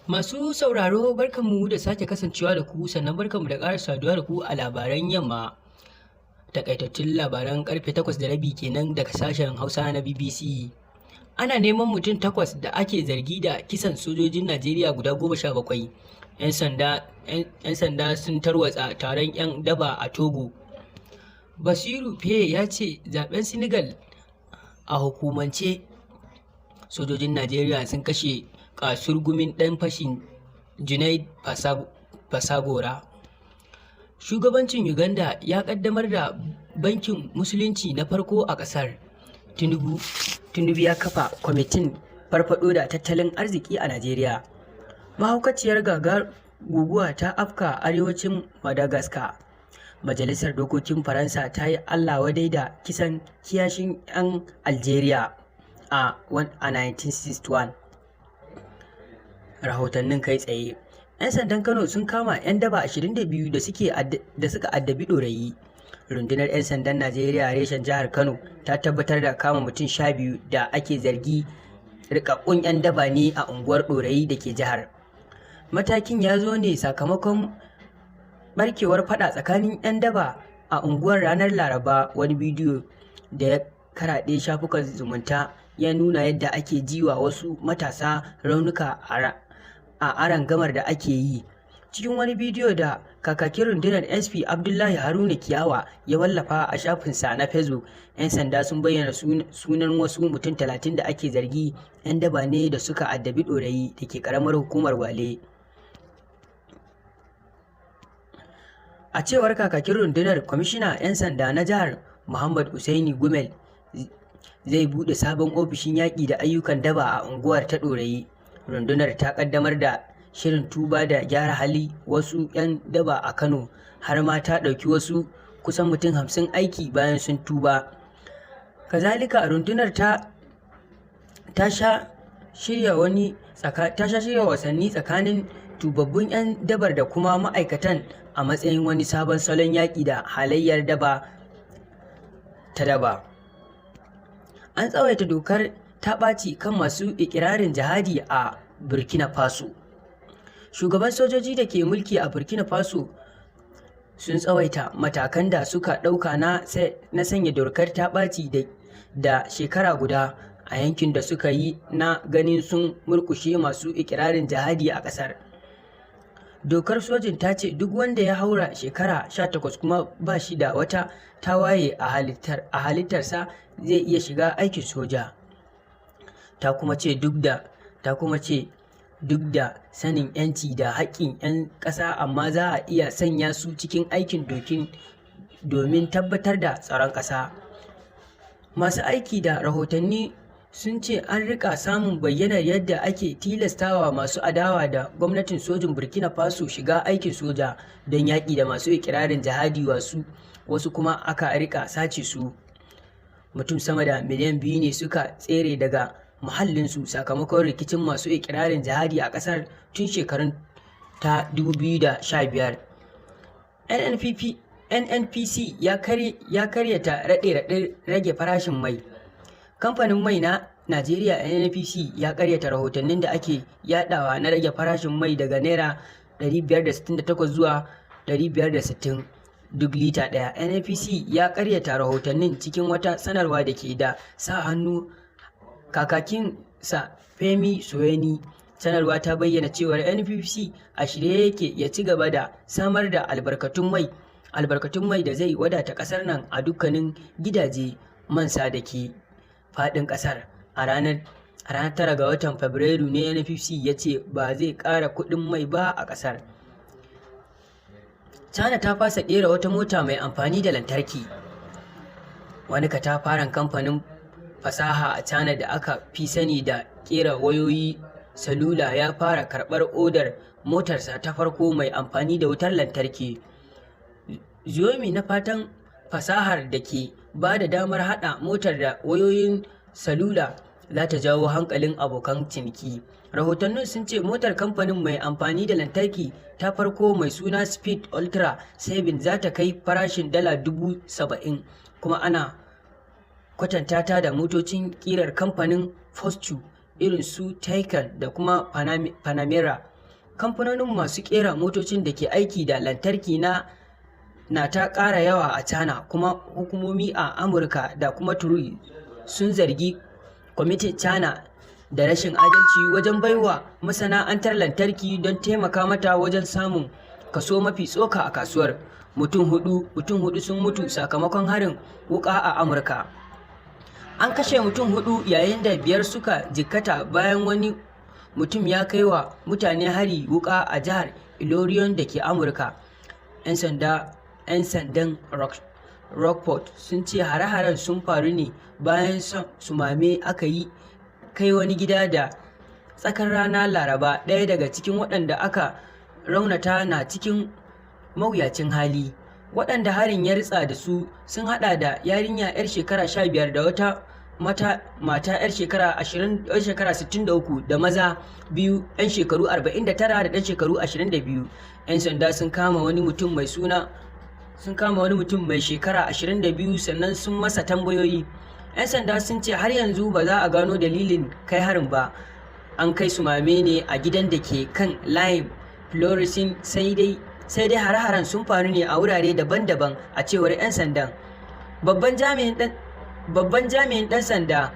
Masu sauraro barkanmu da sake kasancewa da ku sannan barkanmu da ƙara saduwa da ku a labaran yamma. Takaitattun labaran karfe 8:30 kenan daga sashen Hausa na BBC. Ana neman mutum 8 da ake zargi da kisan sojojin Najeriya guda 17. 'Yan sanda sun tarwatsa taron 'yan daba a Togo. Basiru Faye ya ce zaben Senegal a hukumance sojojin Najeriya sun kashe kasurgumin ɗan fashin Junaid Fasagora. Shugabancin Uganda ya ƙaddamar da bankin musulunci na farko a ƙasar. Tinubu ya kafa kwamitin farfaɗo da tattalin arziki a Najeriya. Mahaukaciyar guguwa ta afka arewacin Madagascar. Majalisar Dokokin Faransa ta yi Allah wadai da kisan kiyashin 'yan Algeria a 1961. Rahotannin kai tsaye. 'Yan sandan Kano sun kama 'yan daba 22 da suka addabi ɗorayi. Rundunar 'yan sandan Najeriya reshen jihar Kano ta tabbatar da kama mutum 12 da ake zargi rikakkun 'yan daba ne a unguwar ɗorayi da ke jihar. Matakin ya zo ne sakamakon barkewar fada tsakanin 'yan daba a unguwar ranar Laraba. Wani bidiyo da ya karaɗe shafukan zumunta ya nuna yadda ake jiwa wasu matasa raunuka a arangamar da ake yi. Cikin wani bidiyo da kakakin rundunar SP Abdullahi Haruna Kiyawa ya wallafa a shafinsa na Facebook, 'yan sanda sun bayyana sunan wasu mutum 30 da ake zargi 'yan daba ne da suka addabi ɗorayi da ke ƙaramar hukumar Gwale. A cewar kakakin rundunar, kwamishina 'yan sanda na jihar Muhammad Usaini Gumel zai buɗe sabon ofishin yaƙi da ayyukan daba a unguwar ta ɗorayi. Rundunar ta ƙaddamar da shirin tuba da gyara hali wasu 'yan daba a Kano, har ma ta ɗauki wasu kusan mutum 50 aiki bayan sun tuba. Kazalika rundunar ta sha shirya wasanni tsakanin tubabbun 'yan dabar da kuma ma'aikatan a matsayin wani sabon salon yaƙi da halayyar daba ta daba. An tsawaita dokar ta ɓaci kan masu ikirarin jihadi a Burkina Faso. Shugaban sojoji da ke mulki a Burkina Faso sun tsawaita matakan da suka ɗauka na sanya dokar ta ɓaci da shekara guda a yankin da suka yi na ganin sun murkushe masu ikirarin jihadi a ƙasar. Dokar sojin ta ce duk wanda ya haura shekara 18 kuma ba shi da wata tawaye a halittarsa zai iya shiga aikin soja. Ta kuma ce duk da sanin 'yanci da haƙƙin 'yan ƙasa, amma za a iya sanya su cikin aikin domin tabbatar da tsaron ƙasa. Masu aiki da rahotanni sun ce an rika samun bayyanar yadda ake tilastawa masu adawa da gwamnatin sojin Burkina Faso shiga aikin soja don yaƙi da masu ikirarin jihadi, wasu kuma aka rika sace su. Mutum sama da miliyan 2 ne suka tsere daga muhallinsu sakamakon rikicin masu ikirarin jihadi a ƙasar tun shekarun ta 2015. NNPC ya karyata raɗe-raɗin rage farashin mai. Kamfanin mai na Najeriya NNPC ya karyata rahotannin da ake yadawa na rage farashin mai daga naira 568 zuwa 560 duk lita ɗaya. NNPC ya karyata rahotannin cikin wata sanarwa da ke da sa hannu kakakin sa Femi Soyeni. Sanarwa ta bayyana cewar NNPC a shirye yake ya ci gaba da samar da albarkatun mai da zai wadata ƙasar nan a dukkanin gidaje mansa da ke faɗin ƙasar. A ranar 9 ga watan Fabrairu ne NNPC ya ce ba zai ƙara kuɗin mai ba a ƙasar. China ta fasa ƙera wata mota mai amfani da lantarki. Wani katafaren kamfanin fasaha a China da aka fi sani da ƙera wayoyi salula ya fara karɓar odar motarsa ta farko mai amfani da wutar lantarki. Xiaomi na fatan fasahar da ke ba da damar haɗa motar da wayoyin salula za ta jawo hankalin abokan ciniki. Rahotannin sun ce motar kamfanin mai amfani da lantarki ta farko mai suna Speed Ultra 7 za ta kai farashin $70,000, kuma ana kwatanta ta da motocin ƙirar kamfanin Fortwo irin su Taycan da kuma Panamera. kamfanonin masu kera motocin da ke aiki da lantarki na ta ƙara yawa a China, kuma hukumomi a Amurka da kuma Turai sun zargi kwamitin China da rashin adalci wajen baiwa masana'antar lantarki don taimaka mata wajen samun kaso mafi tsoka a kasuwar. Mutum hudu sun mutu sakamakon harin wuka a Amurka. An kashe mutum 4 yayin da 5 suka jikkata bayan wani mutum ya kai wa mutane hari wuka a jihar Illinois da ke Amurka. 'Yan sandan Rockport sun ce hare-haren sun faru ne bayan sumame aka yi kai wani gida da tsakar rana Laraba. Ɗaya daga cikin waɗanda aka raunata na cikin mawuyacin hali. Waɗanda harin ya ritsa da su sun haɗa da yarinya 'yar shekara 15 da wata mata 'yar shekara 63 da maza biyu 'yan shekaru 49 da ɗan shekaru 22. 'Yan sanda sun kama wani mutum mai shekara 22 sannan sun masa tambayoyi. 'Yan sanda sun ce har yanzu ba za a gano dalilin kai harin ba. An kai sumame ne a gidan da ke kan layin Florissant, sai dai hare-haren sun faru ne a wurare daban-daban, a cewar 'yan sandan. Babban jami'in ɗan sanda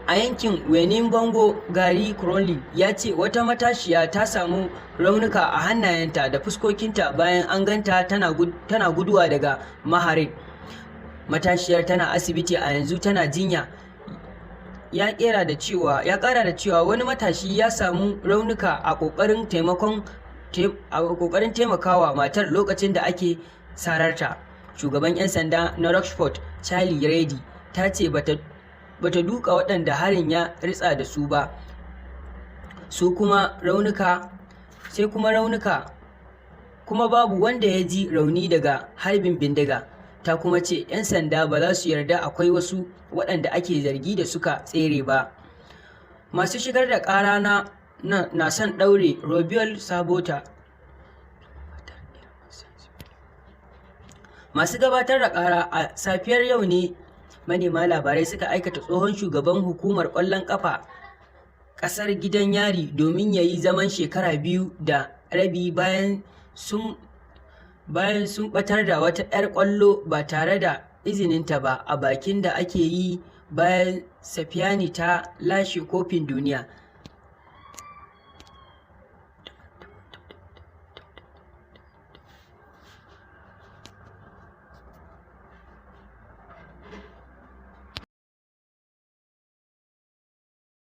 a yankin Winnebago, Gary Crowley, ya ce wata matashiya ta samu raunuka a hannayenta da fuskokinta bayan an ganta tana guduwa daga maharin. Matashiyar tana asibiti a yanzu tana jinya. Ya ƙara da cewa wani matashi ya samu raunuka a ƙoƙarin taimakawa matar lokacin da ake sararta. Shugaban 'yan sanda na Rockport, Charlie Reddy, ta ce bata duka waɗanda harin ya ritsa da su ba, sai kuma raunuka, kuma babu wanda ya ji rauni daga harbin bindiga. Ta kuma ce 'yan sanda ba za su yarda akwai wasu waɗanda ake zargi da suka tsere ba. Masu shigar da ƙara na son ɗaure Robiel Sabota. Masu gabatar da ƙara a safiyar yau ne manema labarai suka aikata tsohon shugaban hukumar ƙwallon ƙafa ƙasar gidan yari domin ya yi zaman shekara 2 da rabi bayan sun ɓatar da wata 'yar ƙwallo ba tare da izininta ba a bikin da ake yi bayan Safiyani ta lashe kofin duniya.